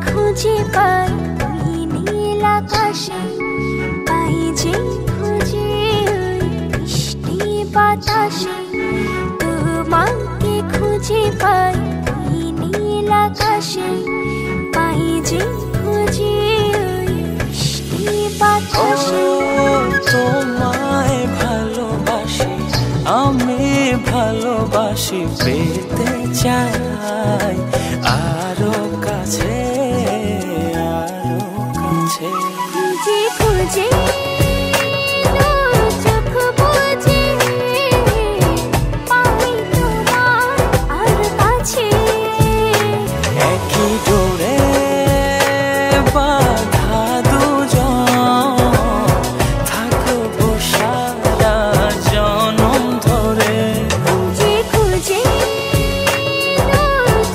খুঁজে পাই নীল আকাশে, পাই যে খুঁজে মিষ্টি বাতাসে। তোমাকে খুঁজে পাই নীল আকাশে, পাই যে খুঁজে মিষ্টি বাতাসে। তোমায় ভালোবাসি, আমি ভালোবাসি, পেতে চাই আরো কাছে, আরো কাছে। খুঁজে খুঁজে চোখ বুজে পাই তোমার আর কাছে। একই ডোরে বাঁধা দুজন, থাকবো সারা জনম ধরে। খুঁজে খুঁজে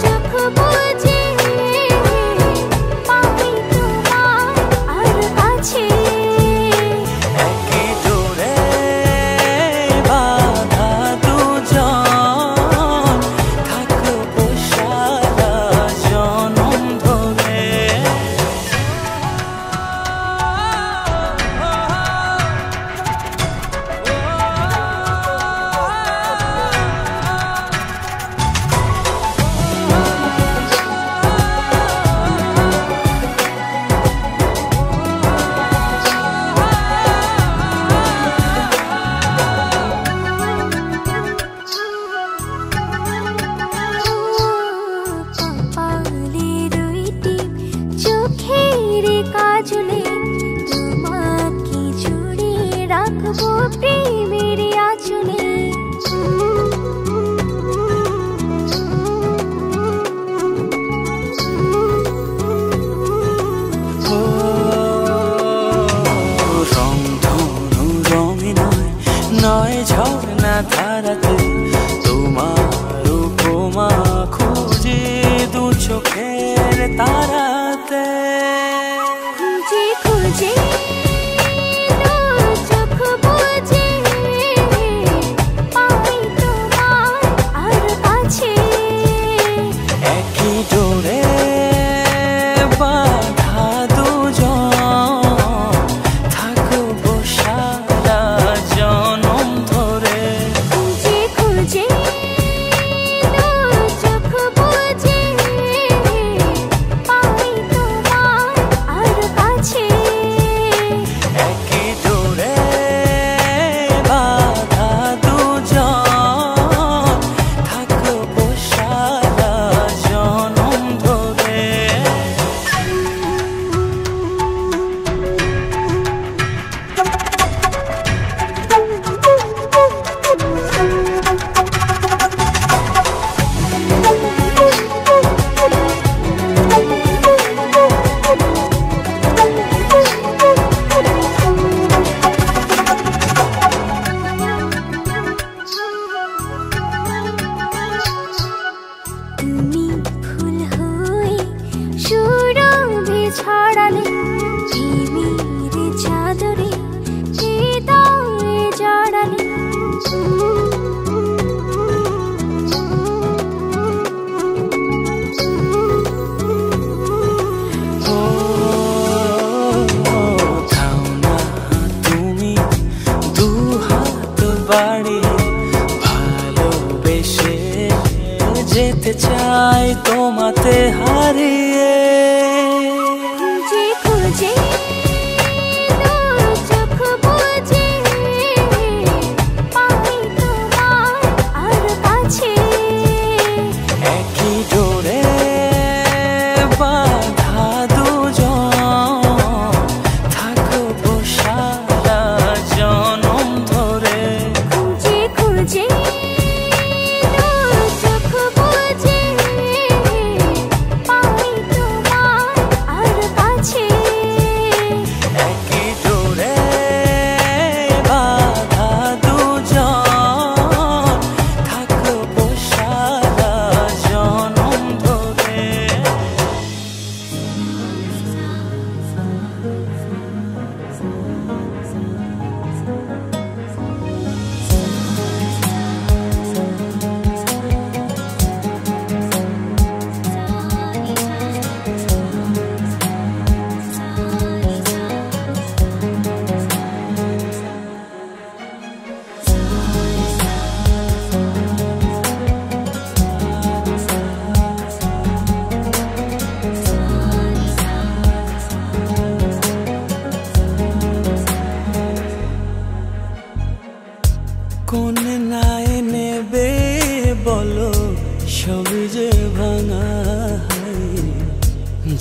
চোখ বুজে পাই তোমার আর কাছে। একই ডোরে বাঁধা দুজন, থাকবো সারা জনম ধরে। কপালে দুইটি চোখের কাজলে, তোমাকে জুড়ে রাখবো প্রেমের আঁচলে। রংধনু রঙে নয়, নয় ঝর্ণা ধারাতে, তোমার উপমা খুঁজে দু চোখের তারাতে। খুঁজে খুঁজে চোখ বুজে পাই তোমার আর কাছে। একই ডোরে বাঁধা দুজন, থাকবো সারা জনম ধরে। খুঁজে খুঁজে চোখ বুজে পাই তোমার আর কাছে। একই ডোরে বাঁধা দুজন, থাকবো সারা জনম ধরে। তুমি ফুল হয়ে সুরভি ছড়ালে, প্রেমের চাদরে হৃদয়ে জড়ালে। ও থাও না তুমি দু হাত বাড়িয়ে, ভালোবেসে যেতে চাই তোমাতে হারিয়ে। খুঁজে খুঁজে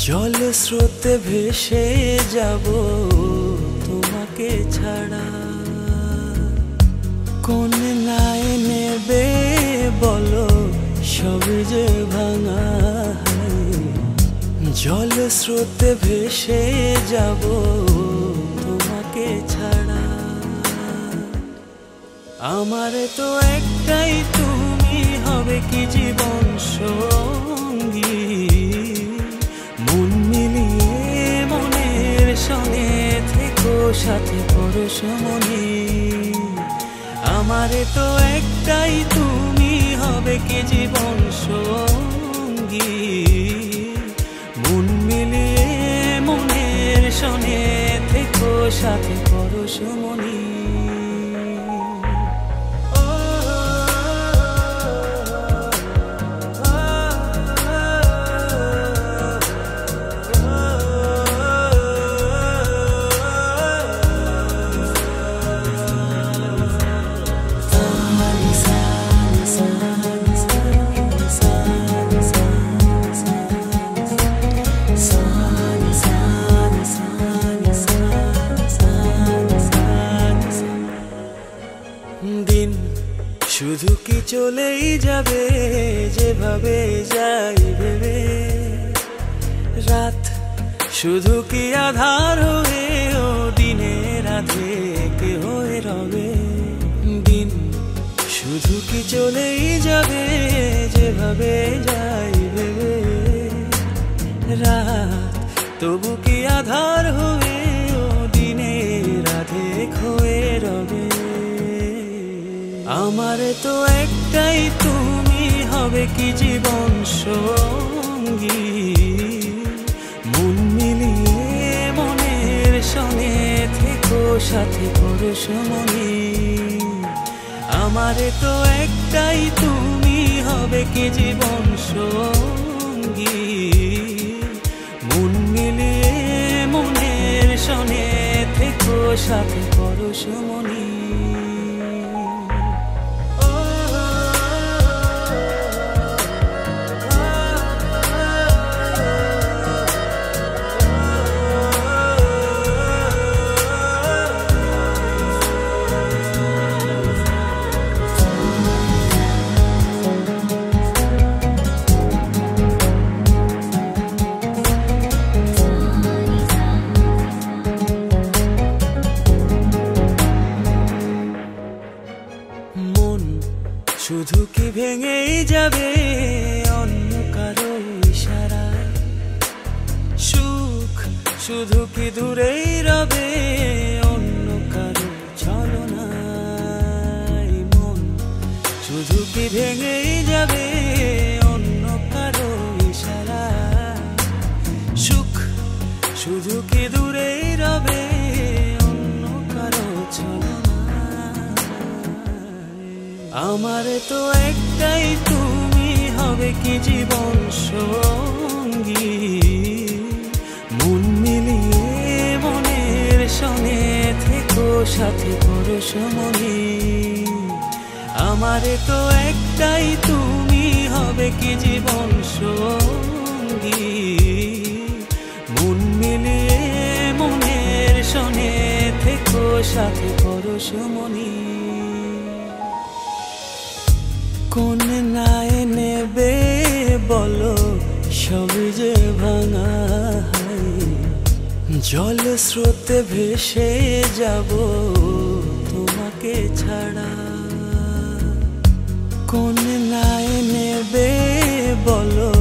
জল স্রোতে ভেসে যাব তোমাকে ছাড়া। কোন নায়ে নেবে বলো সবই যে ভাঙা। জল স্রোতে ভেসে যাব তোমাকে ছাড়া। আমার তো একটাই তুমি হবে কি জীবন সঙ্গী। মন মিলিয়ে মনের সঙ্গে থেকো সাথে পরশমণি। আমার তো একটাই তুমি হবে কি জীবন সঙ্গী। মন মিলিয়ে মনের সঙ্গে থেকো সাথে পরশমণি। দিন শুধু কি চলেই যাবে যেভাবে যাই ভেবে। রাত শুধু কি আধার হয়ে ও দিনের রাধে কে হয়ে রবে। দিন শুধু কি চলেই যাবে যেভাবে যাই ভেবে। রাত তবু কি আধার হয়ে ও দিনের রাধে হয়ে রবে। আমার তো একটাই তুমি হবে কি জীবন সঙ্গী। মন মিলিয়ে মনের সঙ্গে থেকো সাথে পরশমণি। আমার তো একটাই তুমি হবে কি জীবন সঙ্গী। মন মিলিয়ে মনের সঙ্গে থেকো সাথে পরশমণি। শুধু কি ভেঙেই যাবে অন্য কারো ইশারায়। সুখ শুধু কি দূরেই রবে অন্য কারো ছলনায়। মন শুধু কি ভেঙেই যাবে অন্য কারো ইশারায়। সুখ শুধু কি দূরেই রবে অন্য কারো ছলনায়। আমার তো একটাই তুমি হবে কি জীবন সঙ্গী। মন মিলিয়ে মনের সঙ্গে থেকো সাথে পরশমণি। আমার তো একটাই তুমি হবে কি জীবন সঙ্গী। মন মিলিয়ে মনের সঙ্গে থেকো সাথে পরশমণি। কোন নায়ে নেবে বলো সবই যে ভাঙা। জল স্রোতে ভেসে যাব তোমাকে ছাড়া। কোন নায়ে নেবে বলো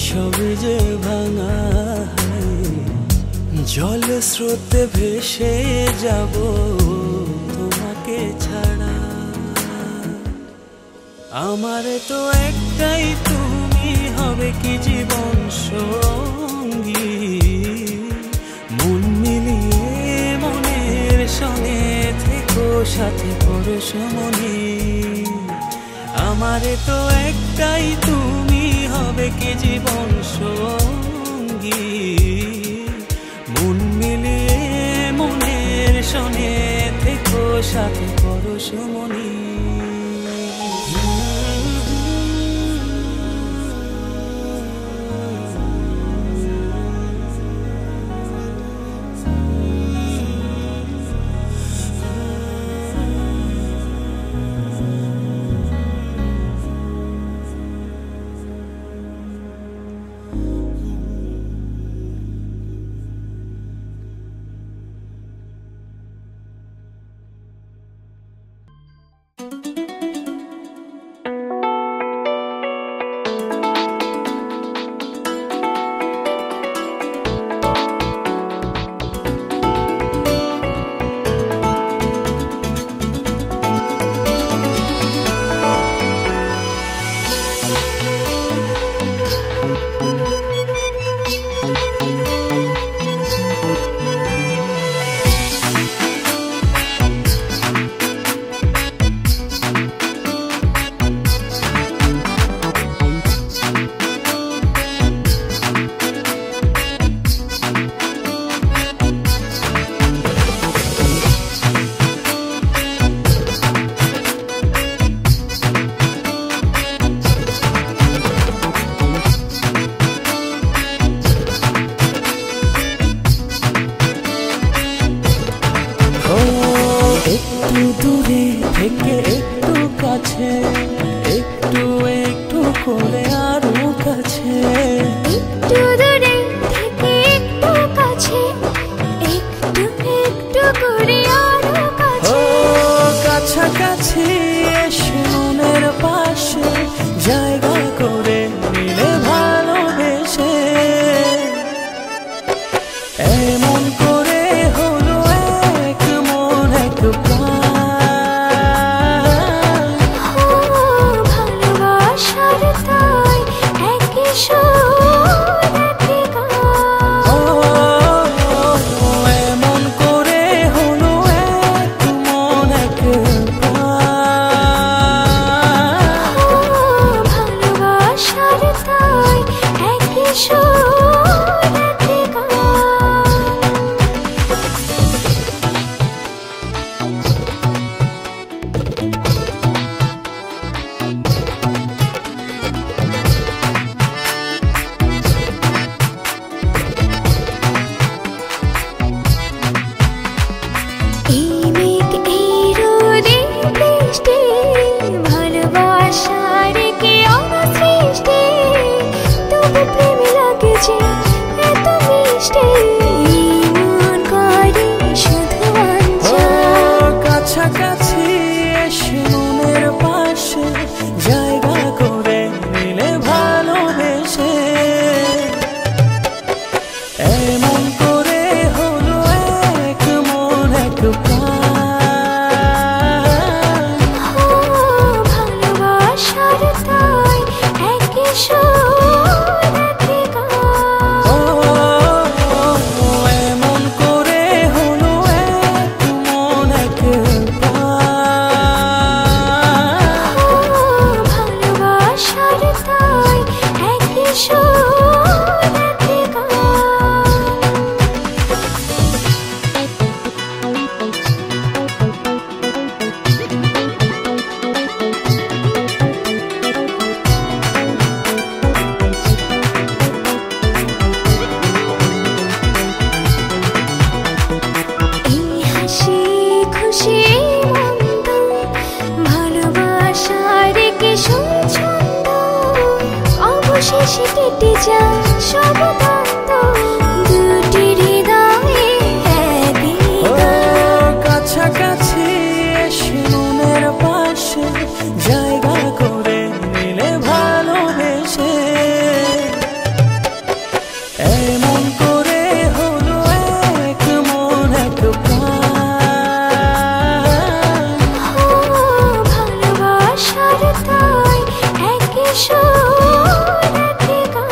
সবই যে ভাঙা। জল স্রোতে ভেসে যাব তোমাকে ছাড়া। আমার তো একটাই তুমি হবে কি জীবন সঙ্গী। মন মিলিয়ে মনের সঙ্গে থেকো সাথে পরশমণি। আমার তো একটাই তুমি হবে কি জীবন সঙ্গী। মন মিলিয়ে মনের সঙ্গে থেকো সাথে পরশমণি। একটু দূরে থেকে একটু কাছে, একটু একটু করে আরো কাছে, একটু দূরে থেকে একটু কাছে, একটু একটু করে আরো কাছে। ও কাছাকাছি এসে মনের পাশে জায়গা করে নিলে ভালোবেসে, এমন করে হলো এক মন এক প্রাণ। ভালোবাসার তাই একই সুর একই গান। এমন করে হলো এক মন এক প্রাণ। ভালোবাসার তাই একই সুর একই গান। এই মেঘ এই রোদে বৃষ্টি, ভালোবাসার কি অসৃষ্টি, তবু প্রেম লাগে যে এত মিষ্টি, মন করে শুধু বাঞ্ছা। কাছাকাছি এসে মনের পাশে জায়গা করে নিলে ভালোবেসে, এমন করে হলো এক মন এক প্রাণ। ভালোবাসার তাই একই সুর একই গান। এমন করে হলো এক মন এক প্রাণ। ভালোবাসার তাই একই সুর একই গান। এই হাসি খুশি মন্দ, ভালোবাসার কি সুছন্দ, অবশেষে কেটে যায় সব দ্বন্দ্ব, দুটি হৃদয়ে একই গান। কাছাকাছি এসে মনের পাশে জায়গা করে নিলে ভালোবেসে, এমন করে হলো এক মন এক প্রাণ। ভালোবাসার তাই একই সুর একই গান।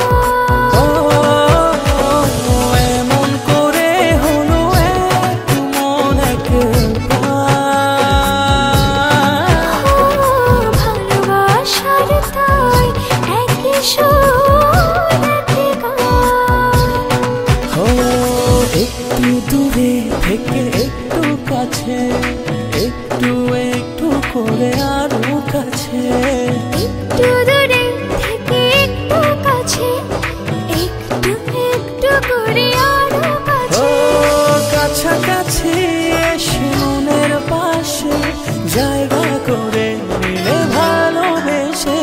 এমন করে হলো এক মন এক প্রাণ। ভালোবাসার তাই একই সুর একই গান। একটু দূরে থেকে একটু কাছে, একটু একটু করে আরো কাছে, একটু দূরে থেকে একটু কাছে, একটু একটু করে আরো কাছে। কাছাকাছি এসে মনের পাশে জায়গা করে নিলে ভালোবেসে,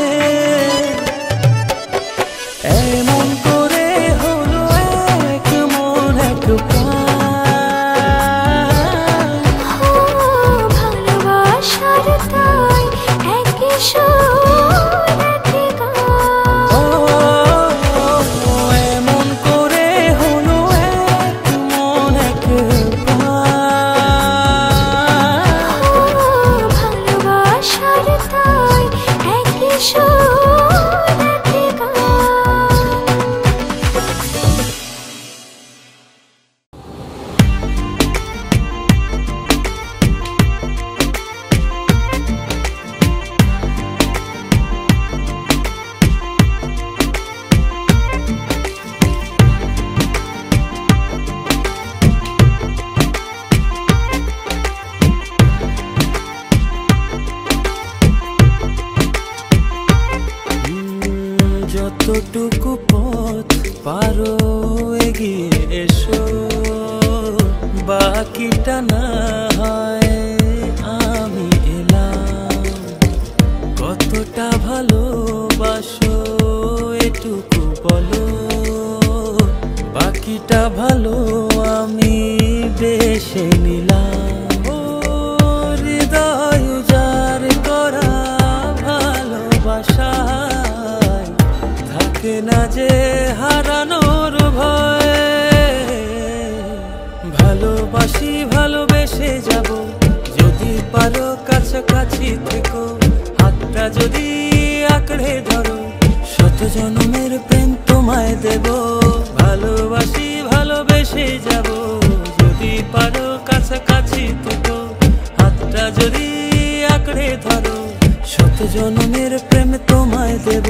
এমন করে হলো এক মন এক প্রাণ। ভালোবাসার তাই একই সুর একই গান। এমন করে হলো এক মন এক প্রাণ। ভালোবাসার তাই একই সুর একই গান। যতটুকু পথ পারো এগিয়ে এসো, বাকিটা না হয় বলো, বাকিটা ভালো আমি বেশে নিলাম। ও হৃদয় উজাড় করা ভালোবাসায় থাকে না যে হারানোর ভয়। ভালোবাসি ভালোবেসে যাব, যদি পারো কাছাকাছি থেকো, হাতটা যদি আঁকড়ে ধরো, শত জন্মের প্রেম তোমায় দেব। ভালোবাসি ভালোবেসে যাব, যদি পারো কাছাকাছি থেকো, হাতটা যদি আঁকড়ে ধরো, শত জন্মের প্রেম তোমায় দেব।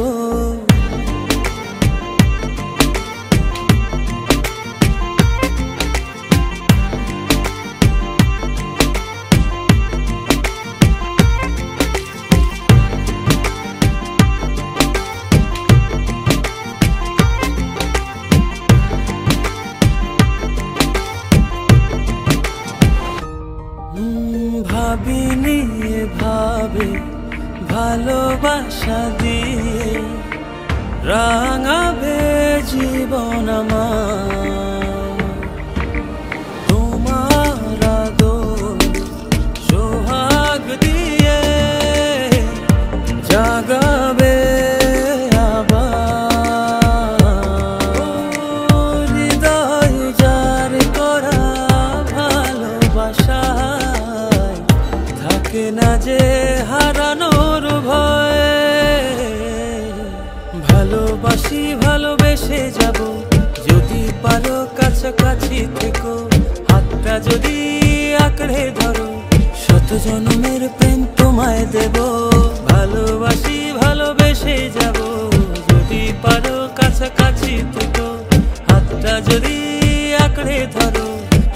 ভাবিনি ভাবে ভালোবাসা দিয়ে রাঙাবে জীবন আমার। তোমার আদর সোহাগ দিয়ে জাগাবে আবার। হৃদয় উজাড় করা ভালোবাসা থাকে না যে হারানোর ভয়। ভালোবাসি ভালোবেসে যাব, যদি পারো কাছাকাছি থেকো, হাতটা যদি আঁকড়ে ধরো, শত জন্মের প্রেম তোমায় দেব। ভালোবাসি ভালোবেসে যাব, যদি পারো কাছাকাছি থেকো, হাতটা যদি আঁকড়ে ধরো,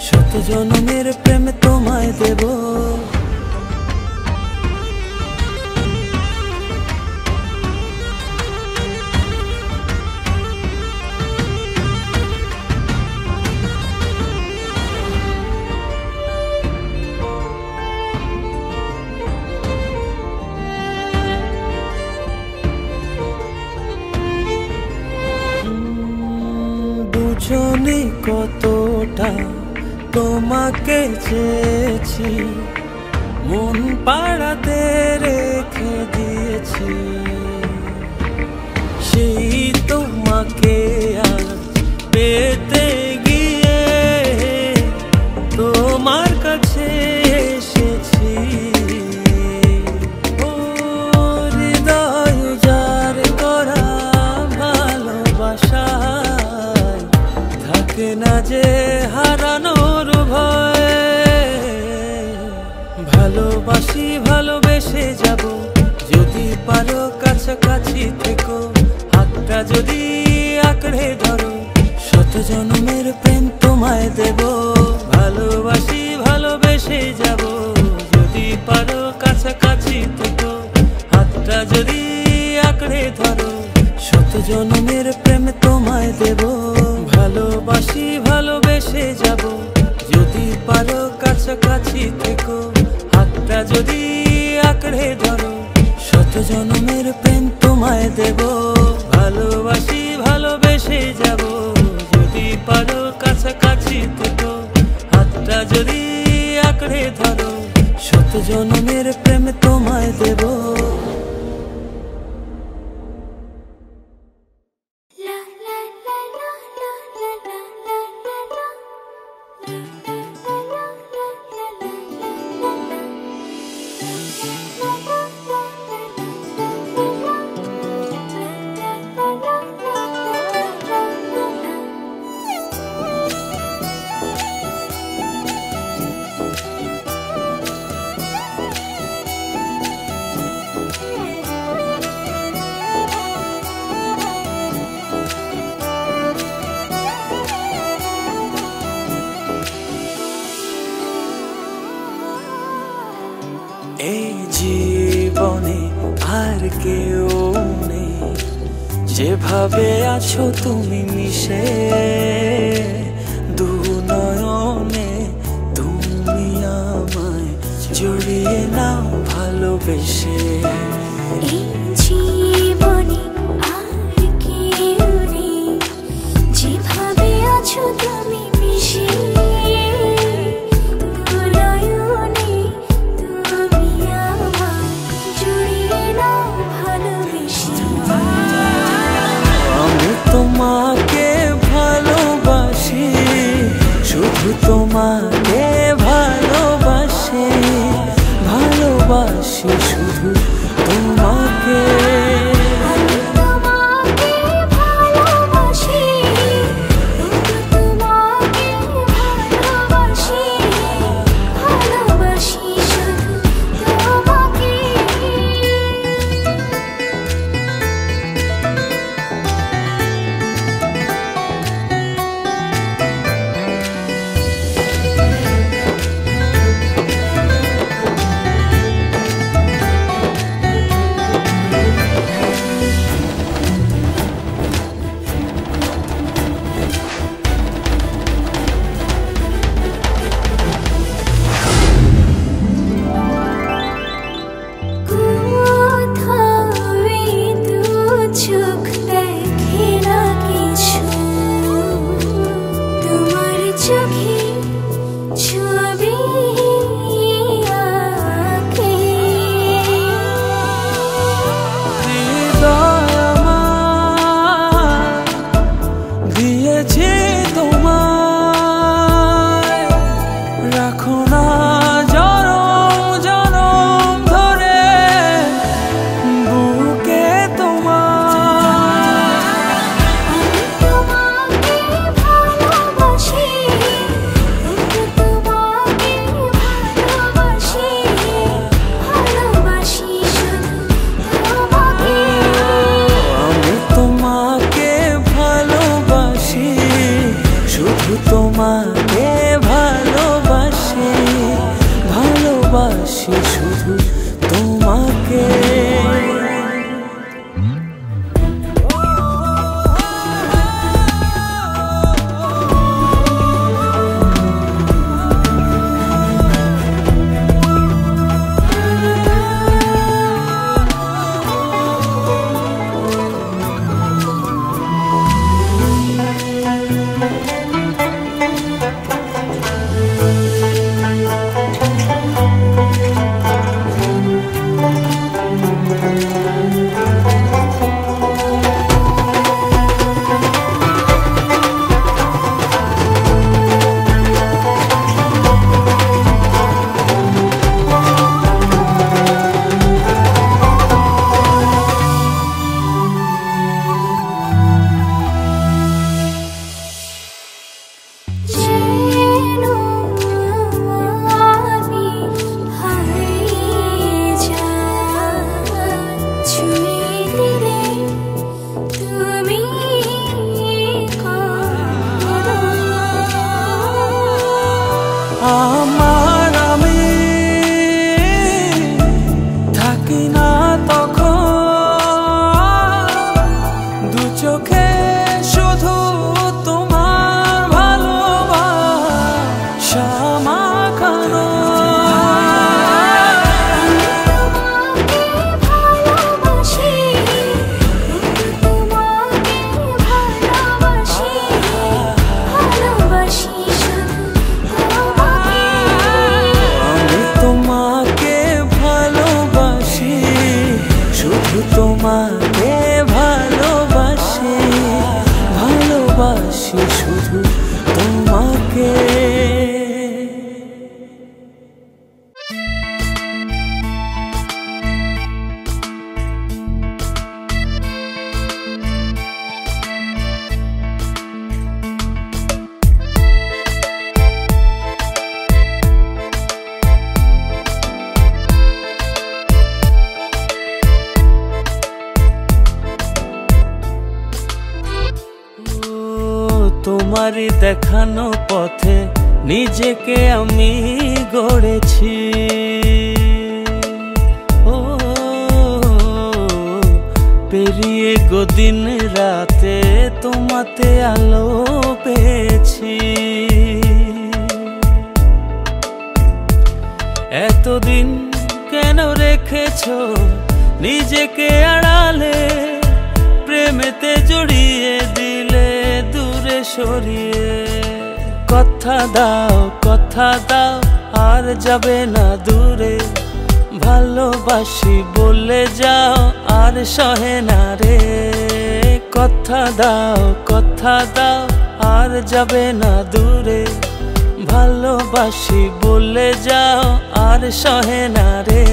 শত জন্মের প্রেম তোমায় দেব। বুঝনি কতটা তোমাকে চেয়েছি, মন পাড়াতে রেখে দিয়েছি। সেই তোমাকে আর পেতে গিয়ে তোমার কাছে এসেছি। ও হৃদয় উজাড় করা ভালোবাসা থাকে না যে হারানোর ভয়। ভালোবাসি ভালোবেসে যাব, যদি পারো কাছাকাছি থেকো, হাতটা যদি আঁকড়ে ধরো, শত জন্মের প্রেম তোমায় দেব। ভালোবাসি ভালোবেসে যাব, যদি পারো কাছাকাছি থেকো, হাতটা যদি আঁকড়ে ধরো, শত জন্মের প্রেম তোমায় দেব। ভালোবাসি ভালোবেসে যাব, যদি পারো কাছাকাছি থেকো, হাতটা যদি আঁকড়ে ধরো, শত জন্মের প্রেম তোমায় দেব। ভালোবাসি ভালোবেসে যাব, যদি পারো কাছাকাছি থেকো, হাতটা যদি আঁকড়ে ধরো, শত জন্মের প্রেম তোমায় দেব। এই জীবনে আর কেউ নেই, যেভাবে আছো তুমি মিশে দু নয়নে, তুমি আমায় জড়িয়ে নাও ভালোবেসে। এই জীবনে আর কেউ নেই, তোমাকে ভালোবাসি, ভালোবাসি শুধু তোমাকে। তোমাকে ভালোবাসি, ভালোবাসি শুধু তোমাকে। আমার আমি থাকি না তখন দু চোখে শুধু তোমার ভালোবাসা মাখানো। তোমাকে ভালোবাসি, ভালোবাসি শুধু তোমাকে। তোমারই দেখানো পথে নিজেকে আমি গড়েছি, ও পেরিয়ে গো দিন রাতে তোমাতে আলো পেয়েছি। এতদিন কেন রেখেছো নিজেকে আড়ালে, প্রেমেতে জড়িয়ে দিলে দূরে সরিয়ে। কথা দাও আর যাবে না দূরে, ভালোবাসি বলে যাও আর সহে না রে। কথা দাও আর যাবে না দূরে, ভালোবাসি বলে যাও আর সহে না রে।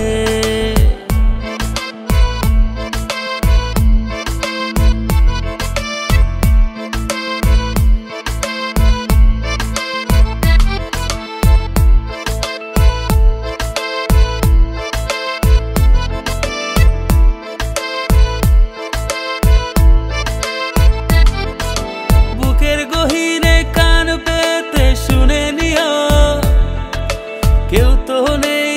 বুকের গহীনে কান পেতে শুনে নিও, কেউ তো নেই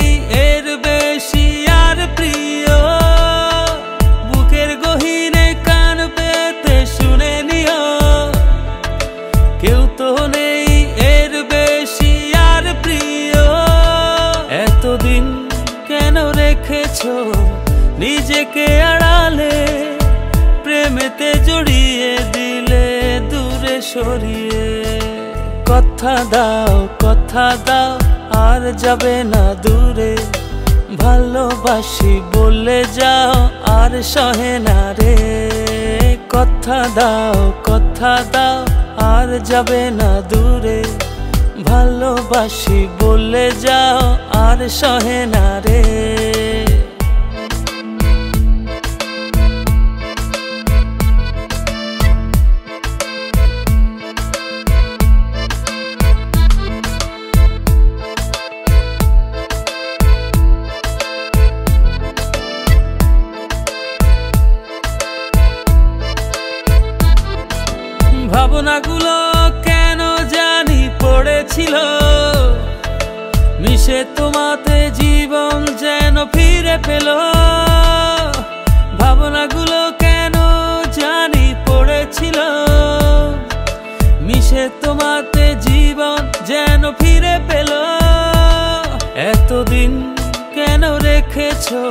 এর বেশি আর প্রিয়। বুকের গহীনে কান পেতে শুনে নিও, কেউ তো নেই এর বেশি আর প্রিয়। এতদিন কেন রেখেছো নিজেকে আড়ালে, প্রেমেতে জড়িয়ে দিলে দূরে সরিয়ে। কথা দাও আর যাবে না দূরে, ভালোবাসি বলে যাও আর সহে না রে। কথা দাও আর যাবে না দূরে, ভালোবাসি বলে যাও আর সহে না রে। ভাবনাগুলো কেন জানি পড়েছিল, মিশে তোমাতে জীবন যেন ফিরে পেল। ভাবনাগুলো কেন জানি পড়েছিল, মিশে তোমাতে জীবন যেন ফিরে পেল। এতদিন কেন রেখেছো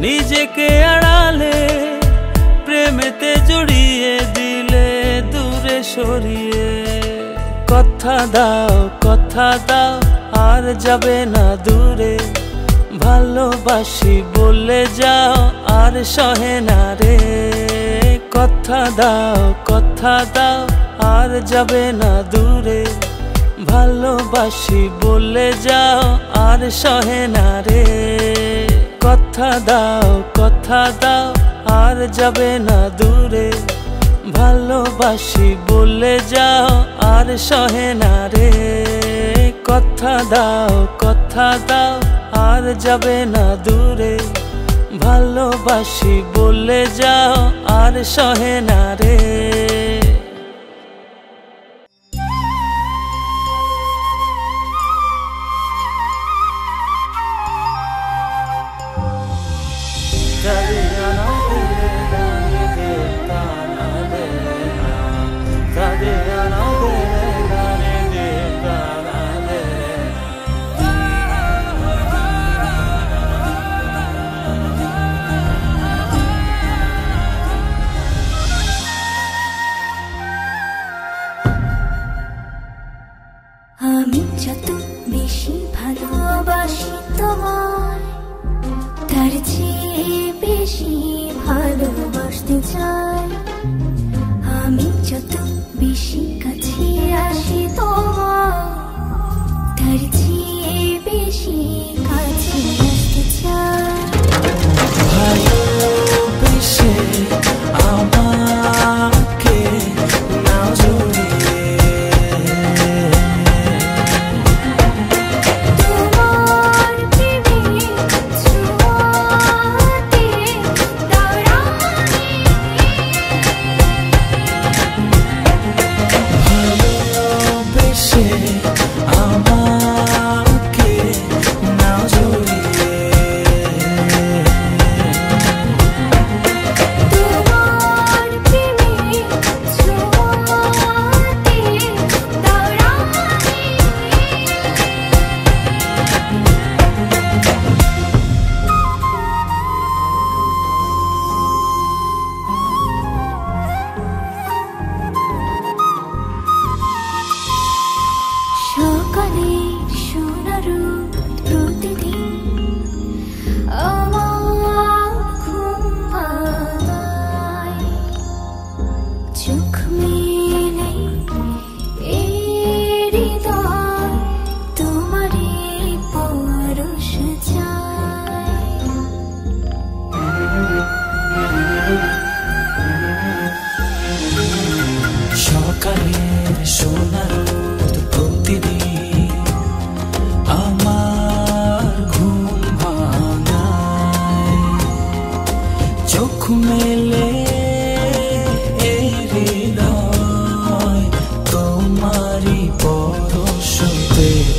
নিজেকে আড়ালে, প্রেমেতে জড়িয়ে দিলে দূরে সরিয়ে। কথা দাও আর যাবে না দূরে, ভালোবাসি বলে যাও আর সহে না রে। কথা দাও আর যাবে না দূরে, ভালোবাসি বলে যাও আর সহে না রে। কথা দাও আর যাবে না দূরে, ভালোবাসি বলে যাও আর সহে না রে। কথা দাও আর যাবে না দূরে, ভালোবাসি বলে যাও আর সহে না রে। আমি যত বেশি ভালোবাসি তোমায়, তার চেয়ে বেশি ভালোবাসতে চাই। আমি যত বেশি কাছে আসি তোমায়, তার চেয়ে বেশি কাছে আসতে চাই। ভালোবেসে আমাকে নাও জড়িয়ে, তোমার প্রেমে ছোঁয়াতে দাঁড়ানি। ভালোবেসে আমাকে নাও জড়িয়ে, তোমার প্রেমে ছোঁয়াতে দাঁড়ানি। সকালে সোনারু প্রতিদিন আমার ঘুম ভাঙায়, চোখ মেলে এই হৃদয়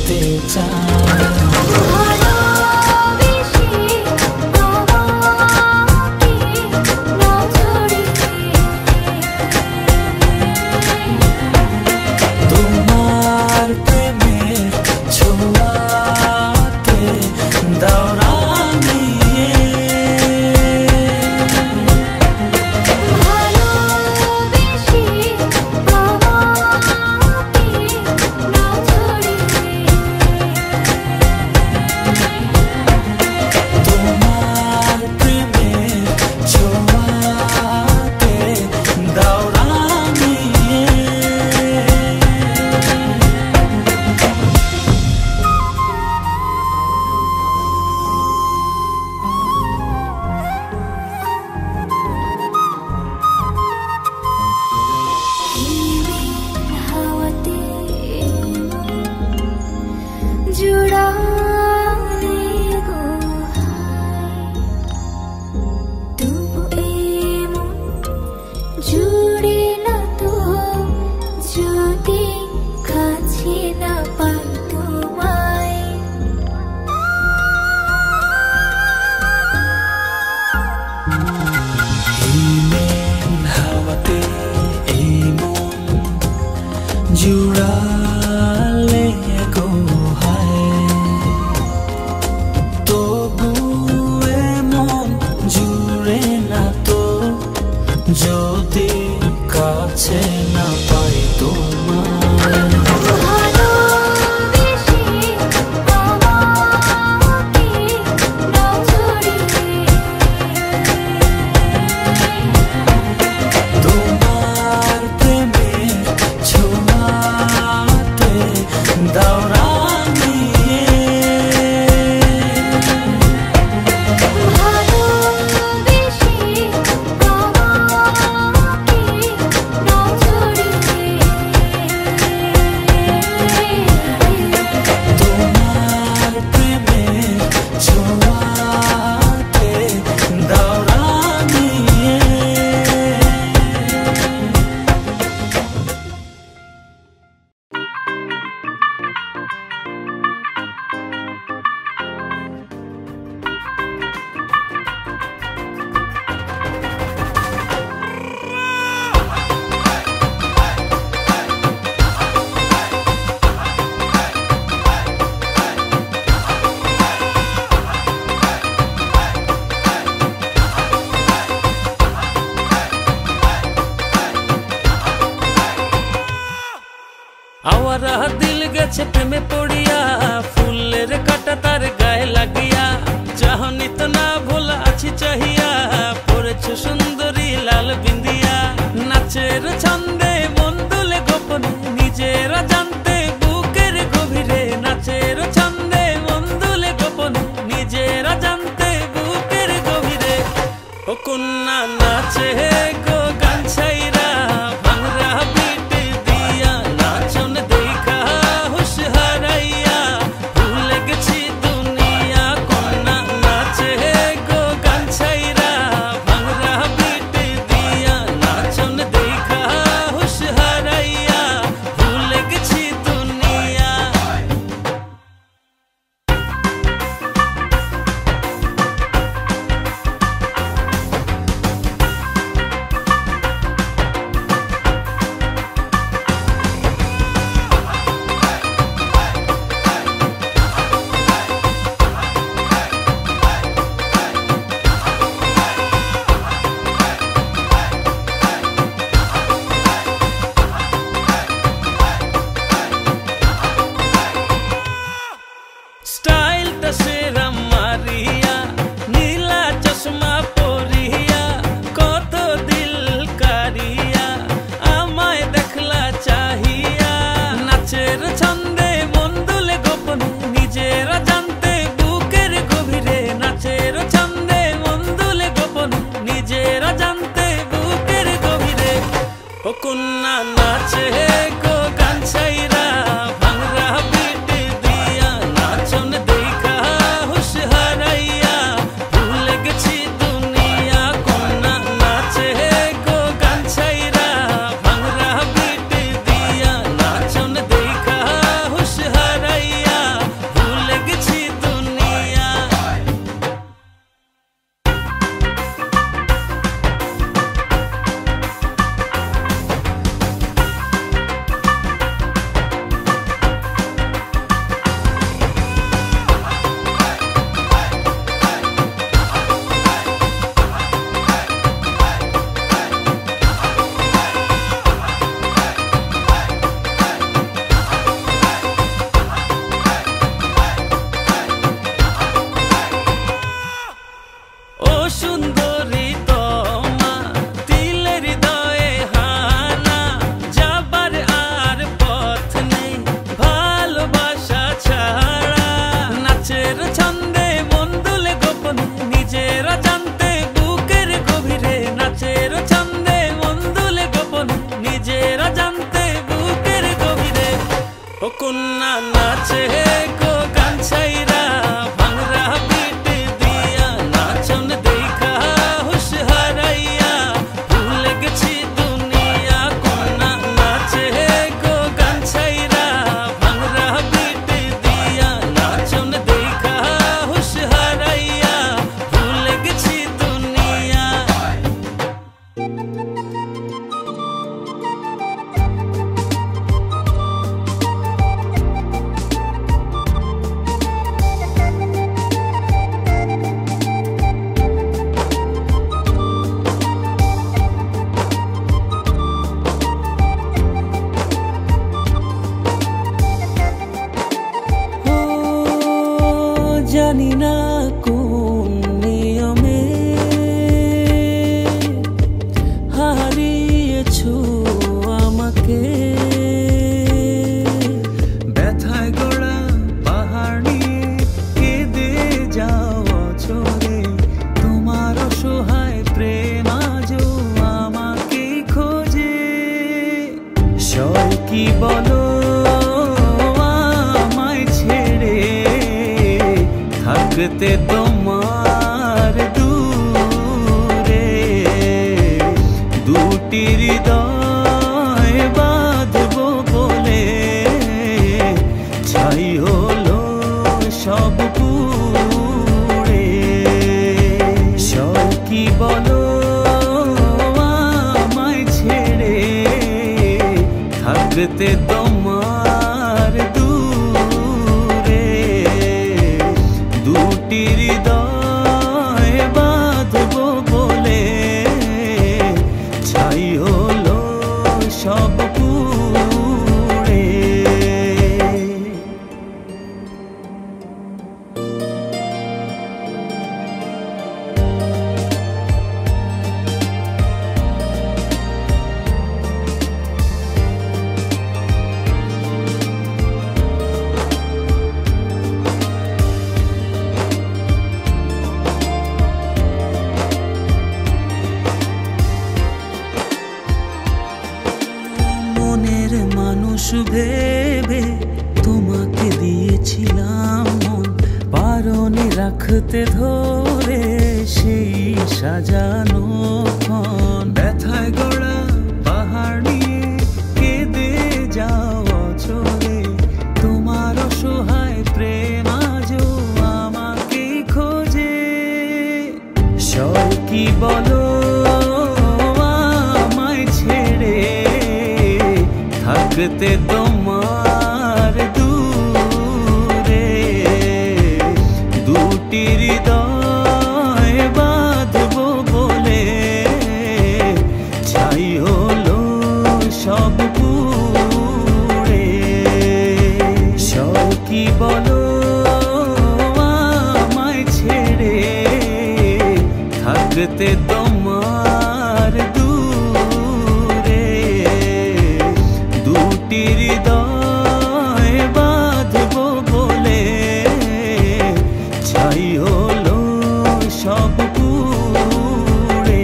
যেতে চাই। তোমার প্রেমের ছোঁয়াতে দাওরা নিয়ে তোমার প্রেমের ছোঁয়াতে দাওরা নিয়ে জুড়ে না তো যদি কাছে না পাই তোমায় হিমেল হাওয়াতে এই মন জুড়ালে গো হায় তবু এ মন জুড়ে না তো যদি কাছে না পাই তোমায়। তোমার প্রেমের ছোঁয়াতে দাওরা নিয়ে তোমার প্রেমের ছোঁয়াতে দাওরা নিয়ে আওয়ারা দিল গেছে প্রেমে পড়িয়া ফুলের কাটা তার গায়ে লাগিয়া চাহনি তো না ভোলা আছি চাহিয়া পড়েছ সুন্দরী লাল বিন্দিয়া নাচের ছন্দে মন দুলে গোপনে নিজেরা জানতে বুকের গভীরে নাচের ছন্দে মন দুলে গোপনে নিজেরা জানতে বুকের গভীরে ও কন্যা নাচে গো গান ছাইরা ভাঙরা বিট দিয়া নাচন দেখা হুশ হারাইয়া ভুলে গেছি দুনিয়া কন্যা নাচে গো গান ছাইরা ভাঙরা বিট দিয়া নাচন দেখা জানি না কোন নিয়মে হারিয়েছো আমাকে। ব্যথায় গড়া পাহাড় নিয়ে কেঁদে যাও অচরে, তোমার অসহায় প্রেম আজও আমাকে খোঁজে। সয় কি বলো আমায় ছেড়ে থাকতে তোমার দূরে, দুটি হৃদয় বাঁধবো বলে ছাই হলো সব পুড়ে। সয় কি বলো আমায় ছেড়ে থাকতে তোমার দূরে, দুটি হৃদয় বাঁধবো বলে ছাই হলো সব পুড়ে। মনের মানুষ ভেবে তোমাকে দিয়েছিলাম মন, বারণে রাখতে ধরে সেই সাজানো ক্ষণ। ব্যথায় গড়া পাহাড় নিয়ে কেঁদে যাও অচরে, তোমার অসহায় প্রেম আজও আমাকে খোঁজে। সয় কি বলো আমায় ছেড়ে থাকতে তোমার দূরে, দুটি হৃদয় বাঁধবো বলে ছাই হলো সব পুড়ে। সয় কি বলো আমায় ছেড়ে থাকতে তোমার দূরে, দুটি হৃদয় বাঁধবো বলে ছাই হলো সব পুড়ে।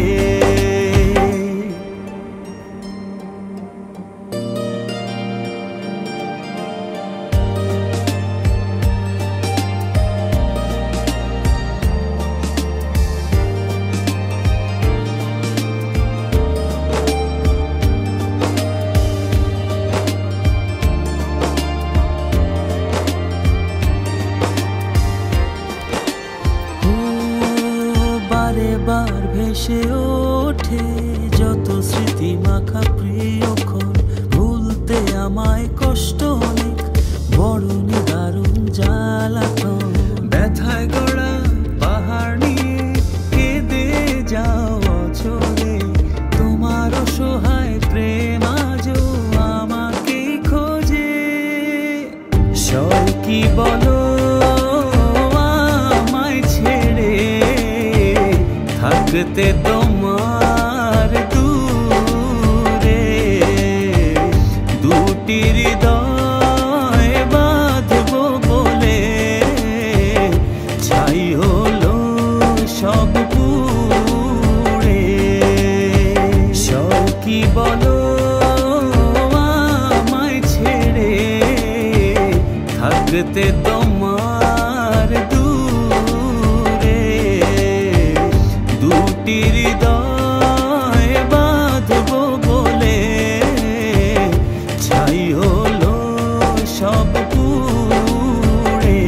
বারে বার ভেসে ওঠে যত স্মৃতি মাখা প্রিয়ক্ষণ, ভুলতে আমায় কষ্ট অনেক, বড় নিদারুণ জ্বালাতন। ব্যথায় গড়া পাহাড় নিয়ে কেঁদে যাও অচরে, তোমার অসহায় প্রেম আজও আমাকে খোঁজে। সয় কি বলো আমায় ছেড়ে থাকতে তোমার দূরে, দুটি হৃদয় বাঁধবো বলে ছাই হলো সব পুড়ে। সয় কি বলো আমায় ছেড়ে থাকতে তোমার দূরে, দুটি হৃদয় বাঁধবো বলে ছাই হলো সব পুড়ে।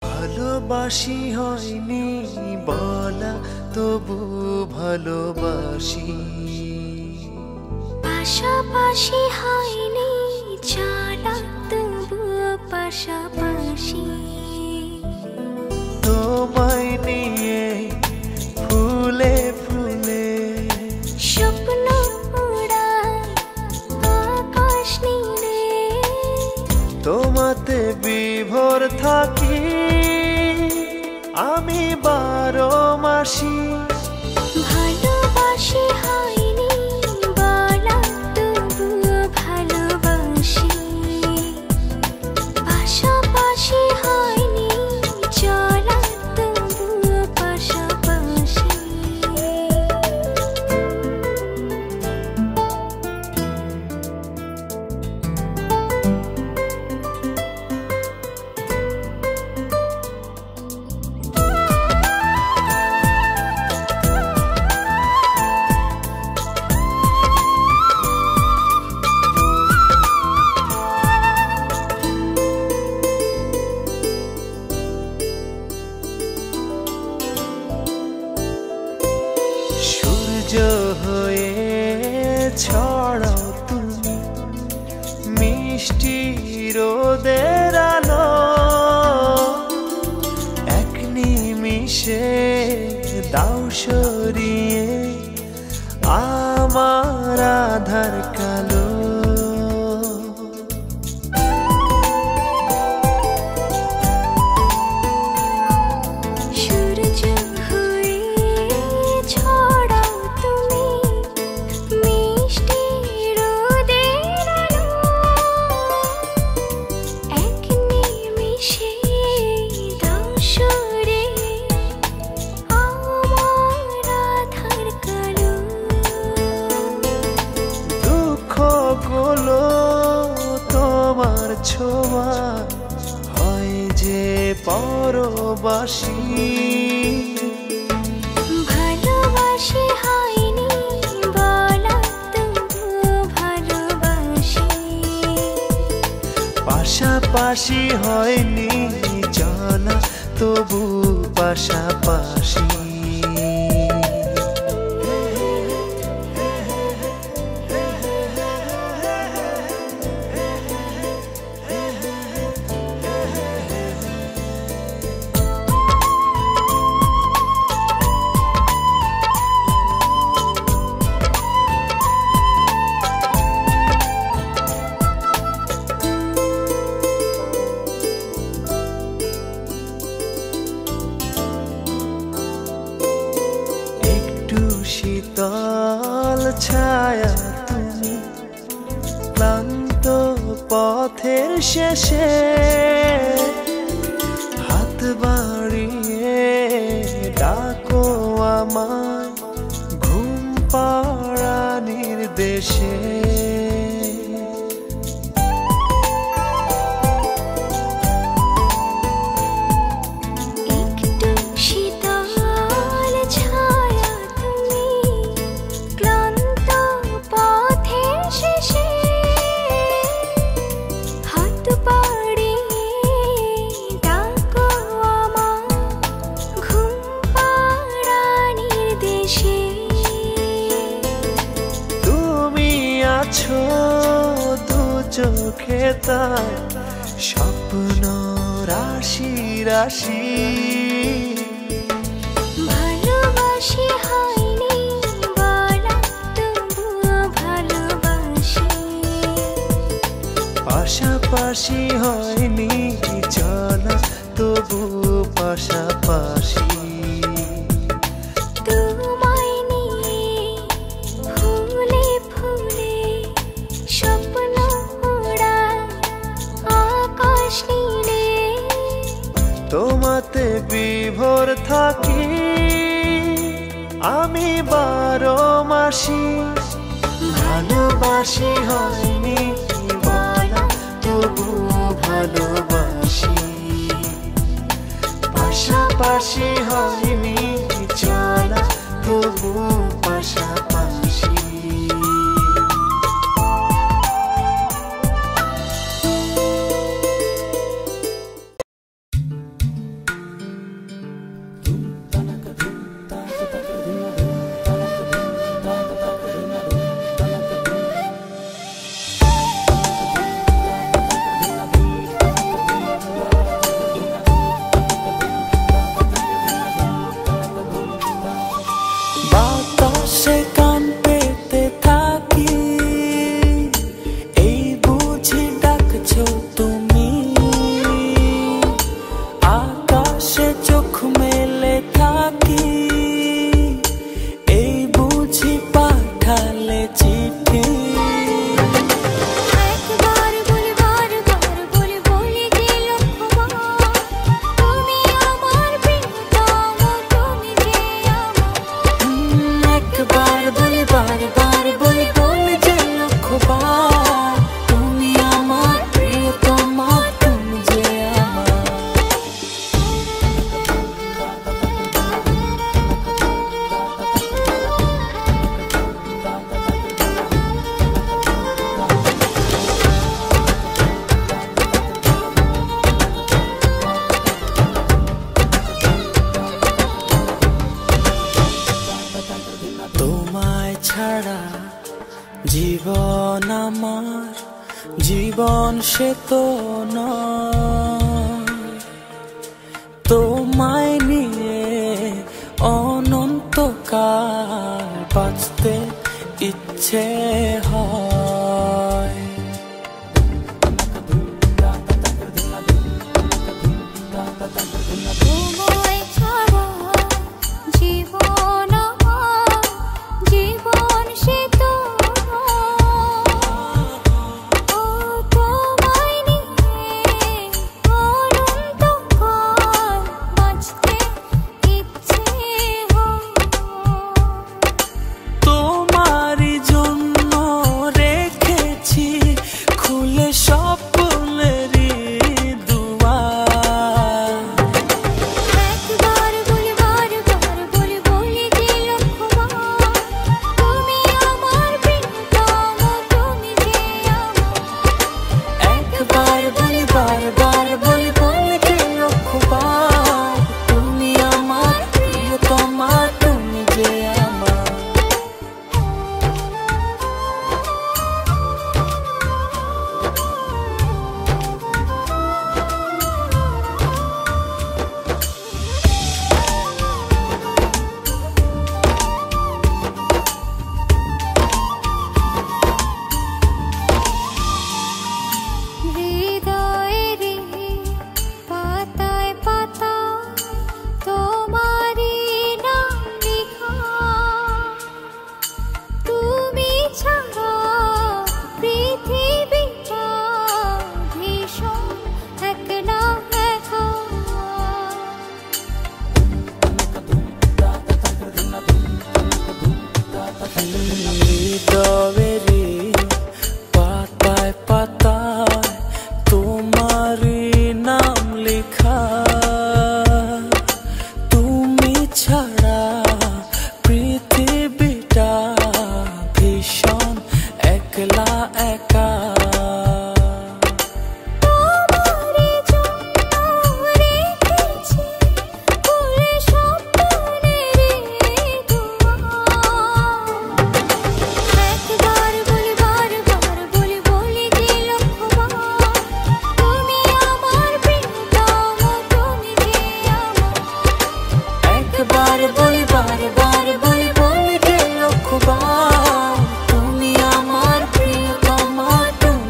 ভালোবাসি হয়নি বলা, তবু ভালোবাসি। পাশাপাশি হয়নি চলা, তবু পাশাপাশি। তোমায় নিয়ে ফুলে ফুলে স্বপ্ন উড়ায় তোমাতে বিভোর থাকি আমি 12 মাসি। ভালোবাসি হয়নি বলা তবুও ভালোবাসি, পাশাপাশি হয়নি চলা তবুও পাশাপাশি। সূর্য হয়ে ছড়াও তুমি মিষ্টি রোদের আলো, এক নিমিষে দাও সরিয়ে আমার আধার কালো। সূর্য হয়ে ছড়াও তুমি মিষ্টি রোদের আলো, এক নিমিষে দাও সরিয়ে আমার আধার কালো। দুঃখগুলো তোমার ছোঁয়া হয় যে পরবাসী। ভালোবাসি হয়নি বলা তবুও ভালোবাসি, পাশাপাশি হয়নি চলা তবু পাশাপাশি। একটু শীতল ছায়া তুমি ক্লান্ত পথের শেষে, হাত বাড়িয়ে ডাকো আমায় ঘুম পাড়ানির দেশে। একটু শীতল ছায়া তুমি ক্লান্ত পথের শেষে, হাত বাড়িয়ে ডাকো আমায় ঘুম পাড়ানির দেশে। তুমি আছো দু চোখে তাই স্বপ্ন রাশি রাশি। ভালোবাসি হয়নি বলা তবুও ভালোবাসি, পাশাপাশি হয়নি চলা তবু পাশাপাশি। তোমায় নিয়ে ফুলে ফুলে স্বপ্ন ওড়ায় আকাশ নীলে, তোমাতে বিভোর থাকি আমি 12 মাসি। ভালোবাসি হয়নি বলা তবু ভালোবাসি, পাশাপাশি হয়নি চলা তবু পাশাপাশি। বাতাস চিঠি। একবার বলি বারবার বলি বলি যে লক্ষবার, তুমি আমার প্রিয়তম, তুমি যে আমার। একবার বলি বারবার বলি বলি যে লক্ষবার, তুমি আমার প্রিয়তমা, তুমি যে আমার। তোমায় ছাড়া জীবন আমার, জীবন সে তো নয়। তোমায় নিয়ে অনন্তকাল বাঁচতে ইচ্ছে হয়। তোমায় ছাড়া জীবন আমার, জীবন সে তো নয়। ও তোমায় নিয়ে অনন্তকাল বাঁচতে ইচ্ছে হয়। তোমারই জন্য রেখেছি খুলে স্বপ্নেরই দুয়ার। একবার বলি বারবার বলি বলি যে লক্ষবার, তুমি আমার প্রিয়তম, তুমি যে আমার। একবার বলি বারবার বলি বলি যে লক্ষবার, তুমি আমার প্রিয়তমা, তুমি যে আমার। হৃদয়েরই পাতায় পাতায় তোমারই নাম লেখা, তুমি ছাড়া পৃথিবীটা ভীষণ একলা একা। হৃদয়েরই পাতায় পাতায় তোমারই নাম লেখা, তুমি ছাড়া পৃথিবীটা ভীষণ একলা একা। তোমারই জন্য রেখেছি খুলে স্বপ্নেরই দুয়ার। একবার বলি বারবার বলি বলি যে লক্ষবার, তুমি আমার প্রিয়তম, তুমি যে আমার। একবার বলি বারবার বলি বলি যে লক্ষবার, তুমি আমার প্রিয়তমা, তুমি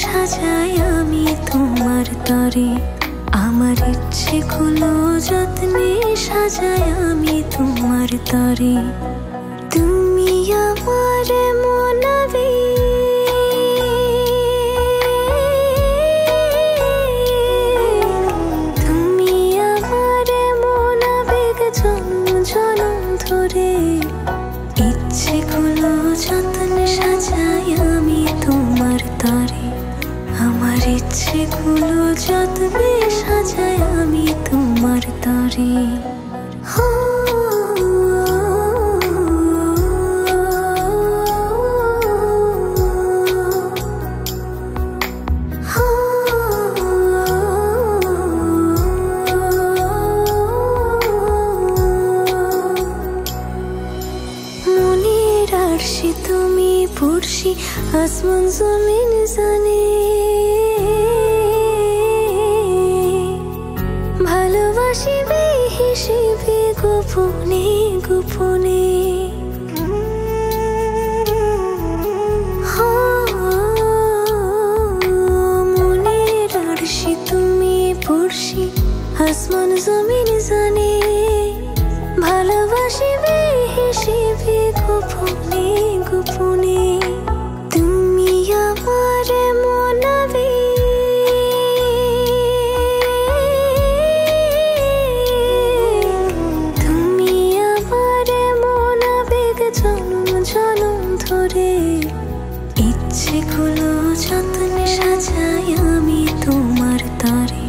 সাজাই আমি তোমার তরে, আমার ইচ্ছেগুলো যত্নে সাজাই আমি তোমার তরে। তুমি আমার মনাবে, তুমি আমার মনাবেগ জন্ম জনম ধরে, ইচ্ছেগুলো যত্নে সাজাই আমি তোমার তরে, আমার ইচ্ছেগুলো যত্নে সাজাই আমি তোমার তরে। মনের আরশি তুমি পড়শি, আসমান জমিন জানে, ভালোবাসি বেহিসেবে গোপনে গোপনে। মনের আরশি তুমি পড়শি, আসমান জমিন জানে, ভালোবাসি বেহিসেবে গোপনে গোপনে। তুমি আমার মনাবে, তুমি আমার মনাবেগ জনম জনম ধরে, ইচ্ছেগুলো যত্নে সাজাই আমি তোমার তরে,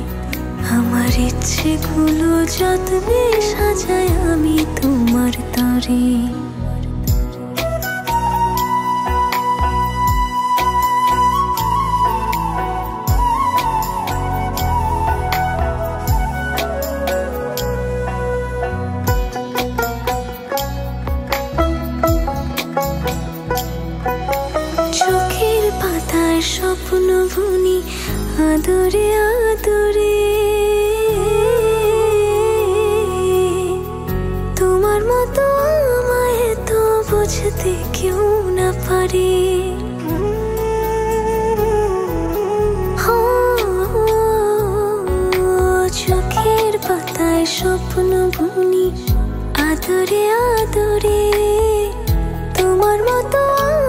আমার ইচ্ছেগুলো যত্নে সাজাই আমি তোমার তরে। চোখের পাতায় স্বপ্ন বুনি আদরে আদরে, তোমার মতো আমায় তো বুঝতে কেউ না পারে। চোখের পাতায় স্বপ্ন বুনি আদরে আদরে, তোমার মতো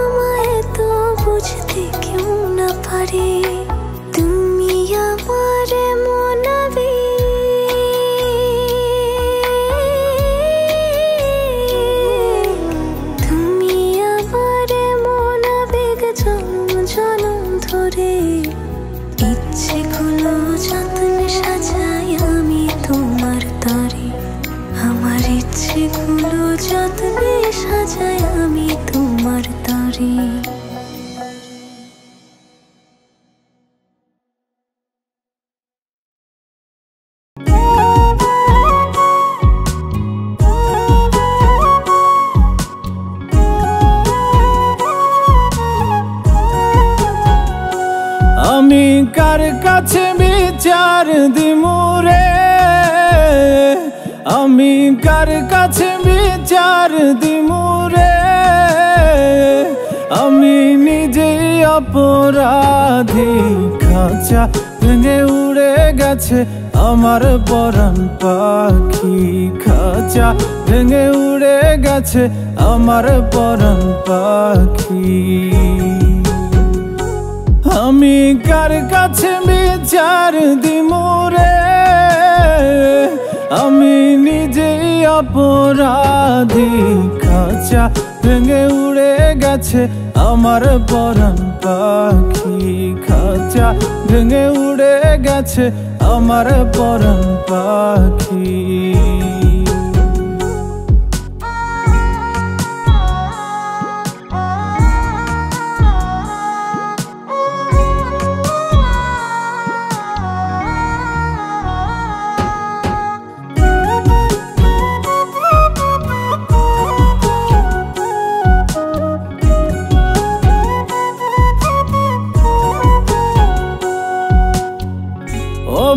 আমায় তো বুঝতে কেউ না পারে। তুমি আমার মনাবে, তুমি আমার মনাবেগ জন্ম জনম ধরে, ইচ্ছেগুলো যত্নে সাজাই আমি তোমার তরে, আমার ইচ্ছেগুলো যত্নে সাজাই আমি তোমার তরে। আমি কার কাছে বিচার দিমুরে, আমি কার কাছে বিচার দিমুরে, আমি নিজেই অপরাধী। খাঁচা ভেঙে উড়ে গেছে আমার পরাণ পাখি, খাঁচা ভেঙে উড়ে গেছে আমার পরাণ পাখি। আমি কার কাছে বিচার দিমুরে, আমি নিজেই অপরাধী। খাঁচা ভেঙে উড়ে গেছে আমার পরাণ পাখি, খাঁচা ভেঙে উড়ে গেছে আমার পরাণ পাখি।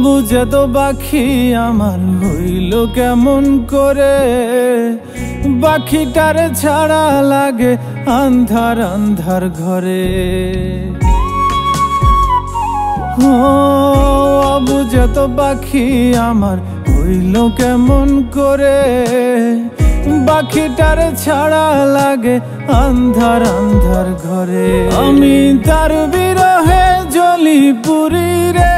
বুঝে তো পাখি আমার হইল কেমন করে, পাখিটার ছাড়া লাগে আন্ধার আন্ধার ঘরে। ও বুঝে তো পাখি আমার হইল কেমন করে, পাখিটার ছাড়া লাগে আন্ধার আন্ধার ঘরে। আমি তার বিরহে জ্বলি পুরি রে,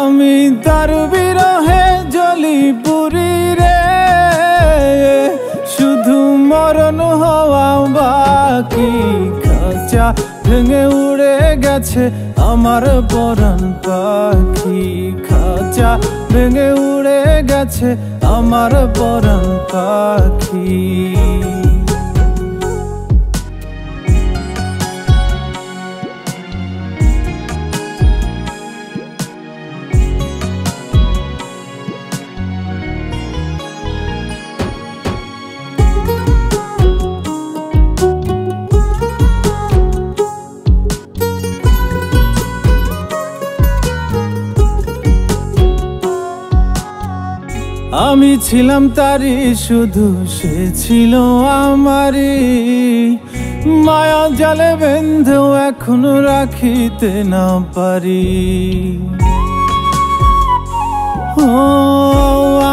আমি তার বিরহে জ্বলি পুরি রে, শুধু মরণ হওয়া বাকি। খাঁচা ভেঙে উড়ে গেছে আমার পরাণ পাখি, খাঁচা ভেঙে উড়ে গেছে আমার পরাণ পাখি। আমি ছিলাম তারি শুধু সে ছিল আমারি, মায়া জালে বেঁধেও এখনো রাখিতে না পারি। ও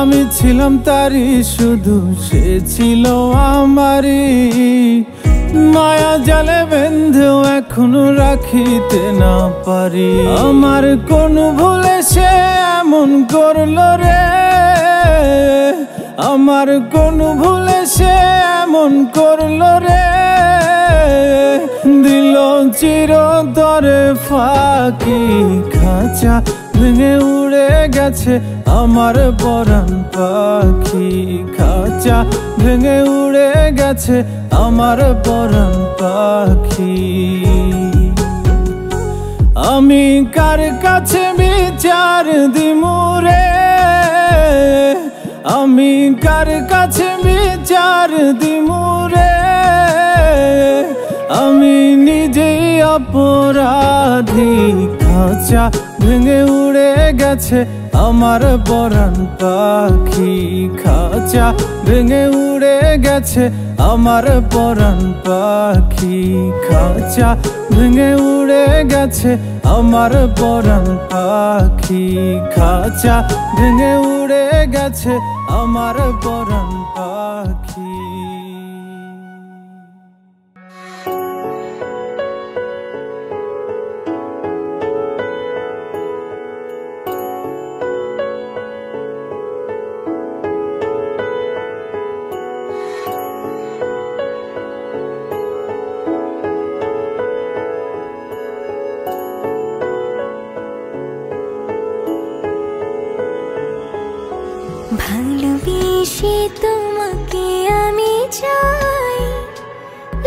আমি ছিলাম তারি শুধু সে ছিল আমারি, মায়া জালে বেঁধেও এখনো রাখিতে না পারি। আমার কোন ভুলে সে এমন করলো রে, আমার কোন ভুলে সে এমন করলো রে, দিল চিরতরে ফাঁকি। খাঁচা ভেঙে উড়ে গেছে আমার পরাণ পাখি, খাঁচা ভেঙে উড়ে গেছে আমার পরাণ পাখি। আমি কার কাছে বিচার দিমু রে, আমি কার কাছে বিচার দিমু রে, আমি নিজেই অপরাধী। খাঁচা ভেঙে উড়ে গেছে আমার পরাণ পাখি, খাঁচা ভেঙে উড়ে গেছে আমার পরাণ পাখি, খাঁচা ভেঙে উড়ে গেছে আমার পরাণ পাখি, খাঁচা ভেঙে উড়ে গেছে আমার পরাণ পাখি। ভালোবেসে তোমাকে আমি চাই,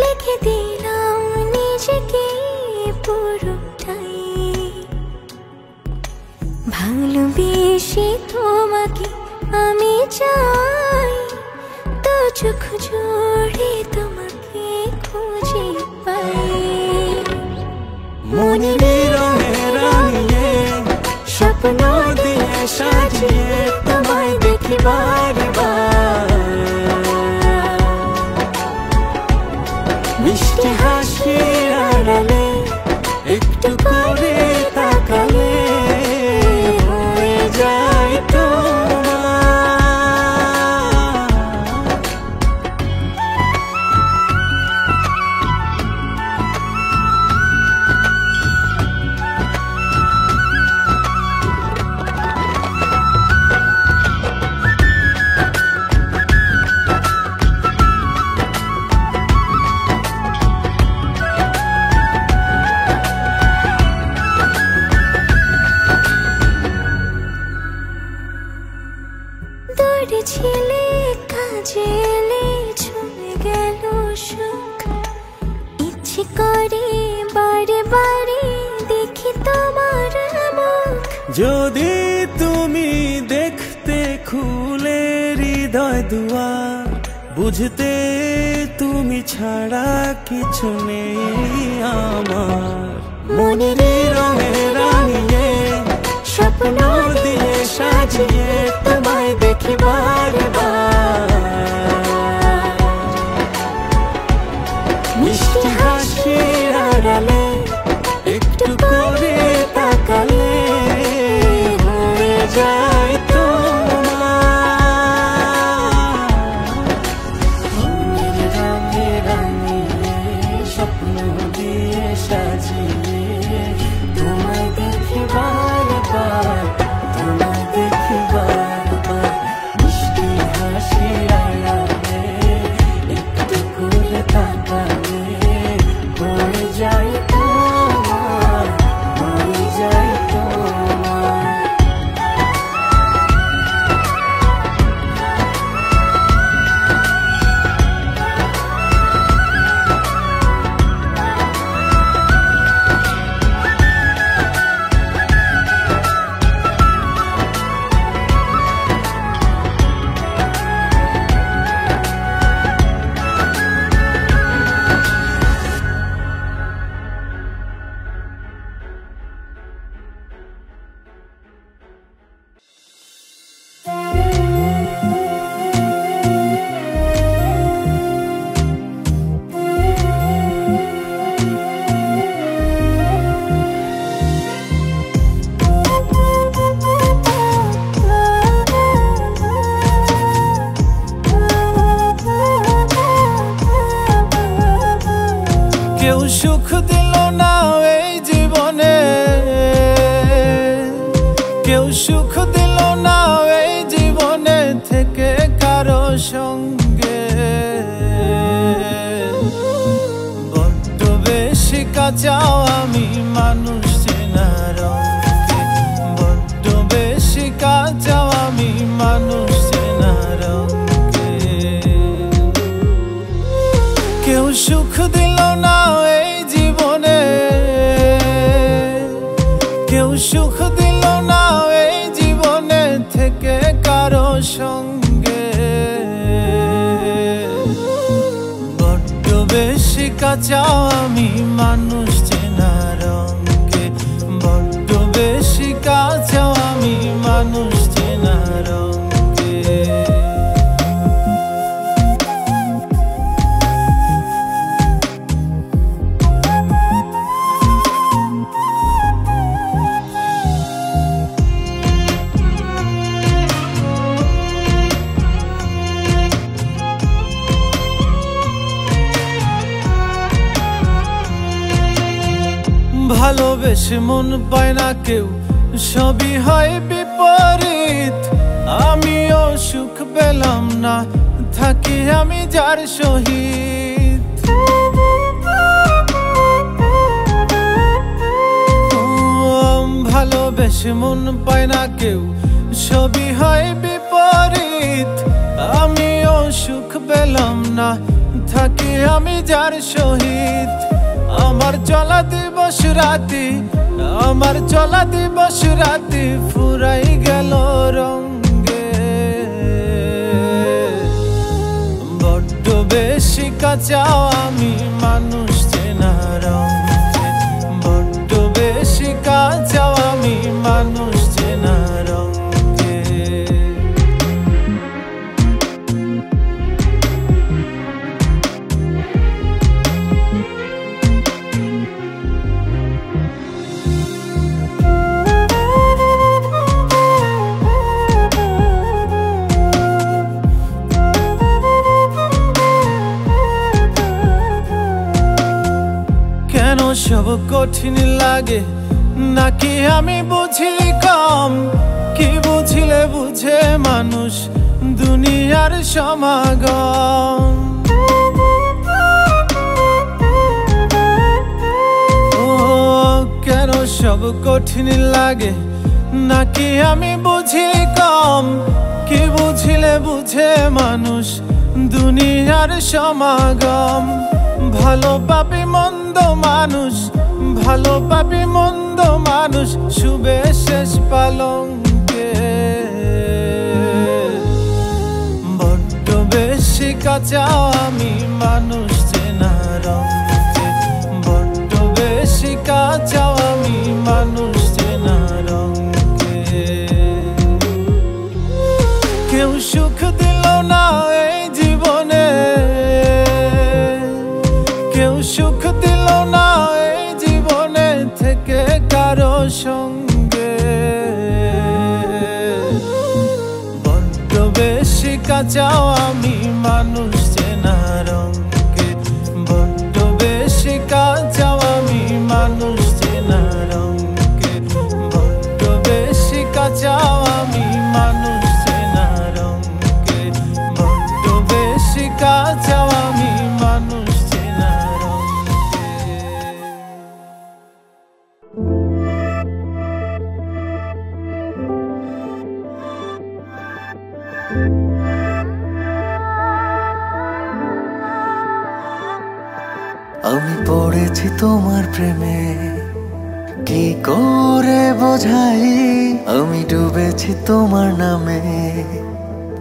লিখে দিলাম নিজেকে পুরোটাই। ভালোবেসে তোমাকে আমি চাই, তো চোখ জোড়ে তোমাকে খুঁজে পাই। মনের রঙে রাঙিয়ে স্বপ্ন দিয়ে সাজিয়ে তোমায় দেখি বারবার, মিষ্টি হাসির আড়ালে একটু করে তাকালে হয়ে যায় তোমার। ছিলে কাজে এলে ছুঁয়ে গেল সুখ, ইচ্ছে করে বারে বারে দেখি তোমার মুখ। যদি তুমি দেখতে খুলে হৃদয় দুয়ার, বুঝতে তুমি ছাড়া কিছু নেই আমার। মনের রঙে রাঙিয়ে স্বপ্ন দিয়ে সাজিয়ে তোমায় দেখি বারবার, মিষ্টি হাসির আড়ালে একটু করে সুখ দিল না এই জীবনে, কেউ সুখ দিল না এই জীবনে থেকে কারো সঙ্গে। বড্ড বেশি কাঁচাও আমি মানুষ চেনার অঙ্কে, বড্ড বেশি কাঁচাও আমি মানুষ চেনার অঙ্কে। কেউ সুখ দিল না এই জীবনে, কেউ সুখ দিল না এই জীবনে থেকে কারো সঙ্গে। বড্ড বেশি কাঁচাও আমি মানুষ চেনার অঙ্কে, বড্ড বেশি কাঁচাও আমি মানুষ চেনার অঙ্কে। ভালোবেসে মন পায় না কেউ, সবই হয় বিপরীত। আমিও সুখ পেলাম না, থাকি আমি যার সহিত। ভালোবেসে মন পায় না কেউ, সবই হয় বিপরীত। আমিও সুখ পেলাম না, থাকি আমি যার সহিত। আমার চলা দিবস রাতি, আমার চলা দিবস রাতি ফুরাই গেল রঙ্গে। বড্ড বেশি কাঁচাও আমি মানুষ চেনার অঙ্কে, বড্ড বেশি কাঁচাও আমি মানুষ চেনার অঙ্কে। সব কঠিন লাগে নাকি আমি বুঝি কম, কি বুঝিলে বুঝে মানুষ দুনিয়ার সমাগম। ও কেন সব কঠিন লাগে নাকি আমি বুঝি কম, কি বুঝিলে বুঝে মানুষ দুনিয়ার সমাগম। ভালো পাপি মন্দ মানুষ, ভালো পাপি মন্দ মানুষ শুবে শেষ পালঙ্কে। বড্ড বেশি কাঁচাও আমি মানুষ চেনার অঙ্কে, বড্ড বেশি কাঁচাও আমি মানুষ চেনার অঙ্কে। কেউ সুখ দিল না এই জীবনে, কেউ সুখ দিল না এই জীবনে থেকে কারো সঙ্গে। বড্ড বেশি কাঁচাও আমি মানুষ চেনার অঙ্কে, বড্ড বেশি কাঁচাও আমি মানুষ চেনার অঙ্কে, বড্ড বেশি কাঁচাও আমি মানুষ চেনার অঙ্কে, বড্ড বেশি কাঁচাও আমি মানুষ চেনার অঙ্কে। আমি পড়েছি তোমার প্রেমে, কি করে বোঝাই? আমি ডুবেছি তোমার নামে,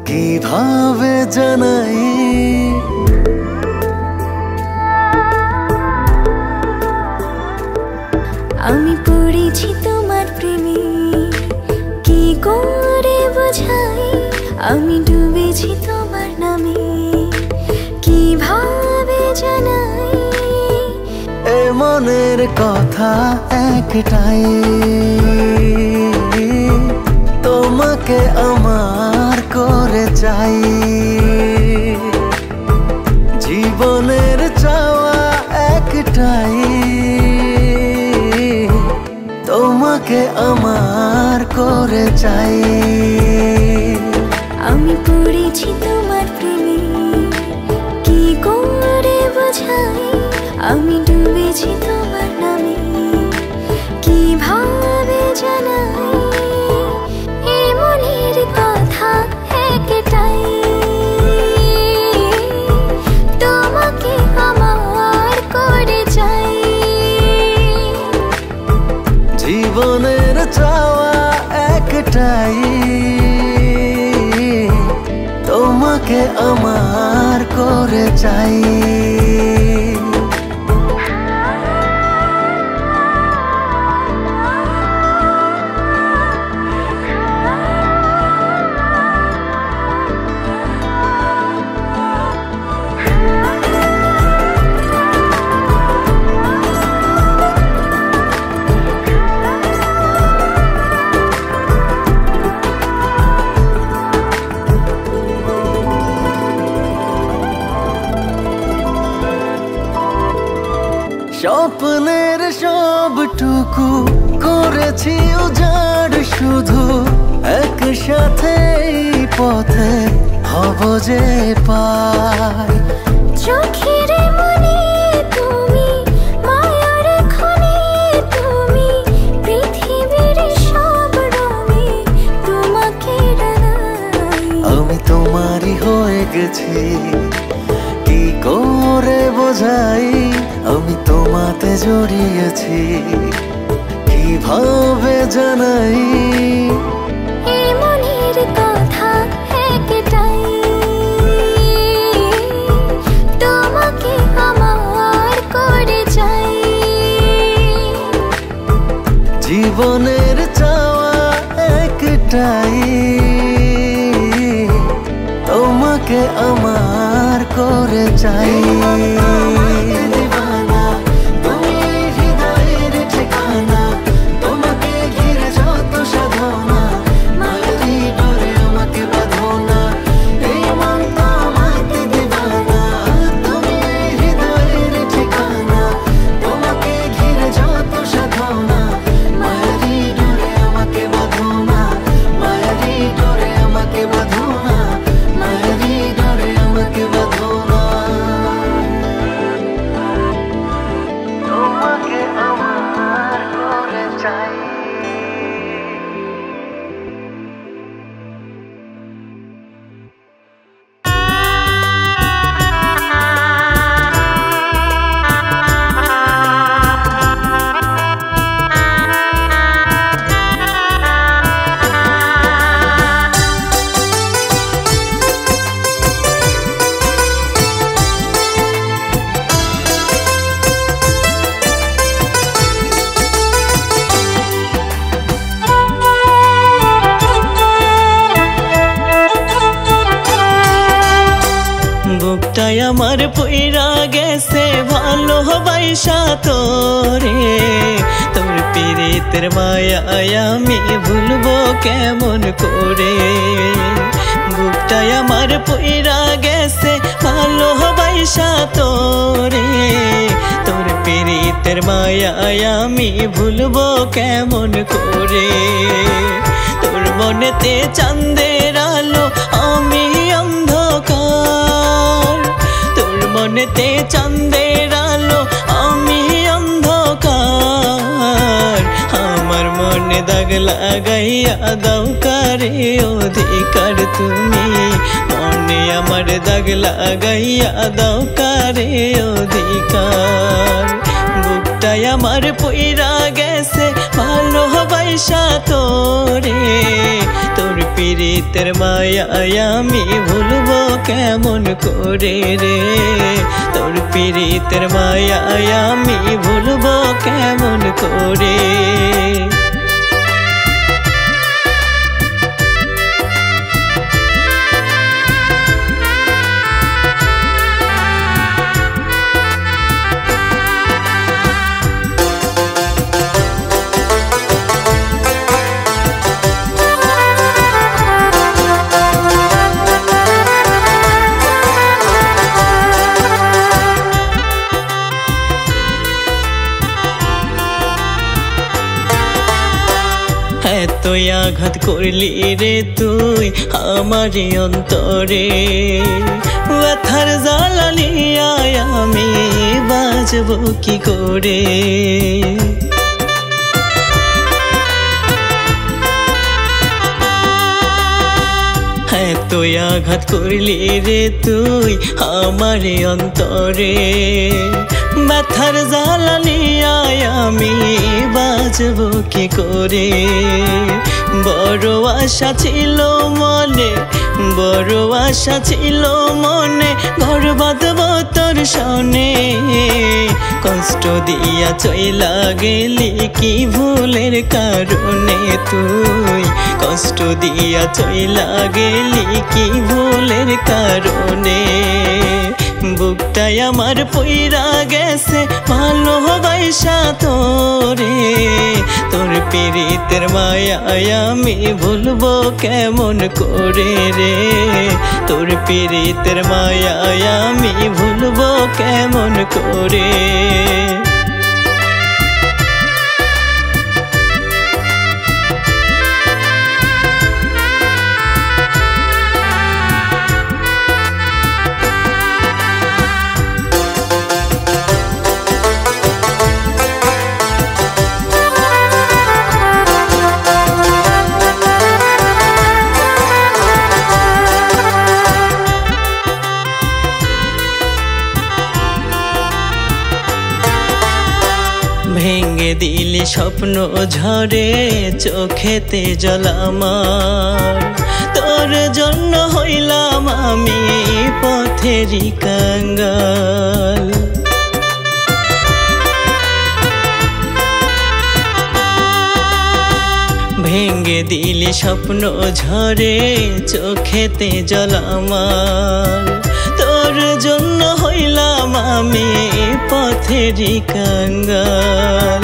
কিভাবে জানাই? আমি পড়েছি তোমার প্রেমে, কি করে বোঝাই? আমি ডুবেছি তোমার নামে, কিভাবে জানাই? এ মনের কথা একটাই, তোমাকে আমার করে চাই। জীবনের চাওয়া একটাই, তোমাকে আমার করে চাই। আমি পড়েছি তোমার প্রেমে, কি করে বোঝাই। আমি ডুবেছি তোমার নামে, কিভাবে জানাই। এ মনের কথা একটাই, তোমাকে আমার করে চাই। জীবনের চাওয়া একটাই, তোমাকে আমার করে চাই। স্বপ্নের সবটুকু করেছি উজাড়, শুধু একসাথে পথে হব যে পাই। চোখের মনে তুমি, মায়ার খনি তুমি, পৃথিবীর সব রঙে তোমাকে ডানাই। আমি তোমারই হয়ে গেছি, কি করে বোঝাই। আমি তোমাতে জড়িয়েছি, কিভাবে জানাই। এ মনের কথা একটাই, তোমাকে আমার করে চাই। জীবনের চাওয়া একটাই, তোমাকে আমার করে চাই। বুকটাই আমার পইরা গেছে ভালোবাসা তোরে, তোর পীড়িতের মায়ায় আমি ভুলবো কেমন করে। বুকটাই আমার পইরা গেছে ভালোবাসা তোরে, তোর পীড়িতের মায়ায় আমি ভুলবো কেমন করে। তোর মনেতে চাঁদের আলো আমি অন্ধকার, তোর মনেতে চাঁদের আলো আমি অন্ধকার। আমার মনে দাগ লাগাইয়া দাও কারে অধিকার তুমি, মনে আমার দাগ লাগাইয়া দাও কারে অধিকার। বুকটাই আমার পইরা গেছে ভালোবাসা তোরে, তোর পীড়িতের মায়ায় আমি ভুলবো কেমন করে রে। তোর পীড়িতের মায়ায় আমি ভুলবো কেমন করে। এতই আঘাত করলি রে তুই আমার অন্তরে, ব্যথার জ্বালা নিয়ে আমি বাঁচবো কি করে। এতই আঘাত করলি রে তুই আমার অন্তরে, ব্যথার জ্বালা নিয়ে আমি বাঁচবো কি করে। বড় আশা ছিল মনে, বড় আশা ছিল মনে, ঘর বাঁধবো তোর সনে। কষ্ট দিয়া চইলা গেলি কি ভুলের কারণে তুই, কষ্ট দিয়া চইলা গেলি কি ভুলের কারণে। বুকটাই আমার পইরা গেছে ভালোবাসা তোরে, তোর পীড়িতের মায়ায় আমি ভুলবো কেমন করে রে। তোর পীড়িতের মায়ায় আমি ভুলবো কেমন করে। ভেঙে দিলি স্বপ্ন ঝরে চোখেতে জল আমার, তোর জন্য হইলাম আমি পথেরই কাঙ্গাল। ভেঙে দিলি স্বপ্ন ঝরে চোখেতে জল আমার, তোর জন্য হইলাম আমি পথেরই কাঙ্গাল।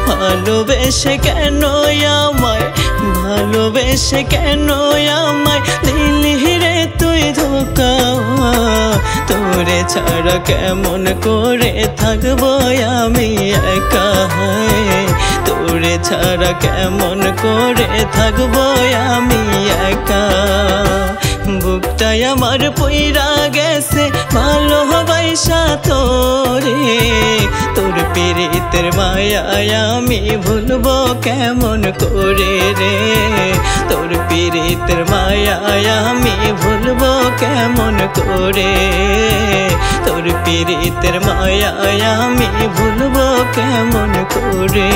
ভালোবেসে কেন আমায়, ভালোবেসে কেন আমায় দিলি রে তুই ধোঁকা। তোরে ছাড়া কেমন করে থাকবো আমি একা, তোরে ছাড়া কেমন করে থাকবো আমি একা। বুকটাই আমার পইরা গেছে ভালোবাসা তোরে, তোর পীড়িতের মায়ায় আমি ভুলবো কেমন করে রে। তোর পীড়িতের মায়ায় আমি ভুলবো কেমন করে, তোর পীড়িতের মায়ায় আমি ভুলবো কেমন করে।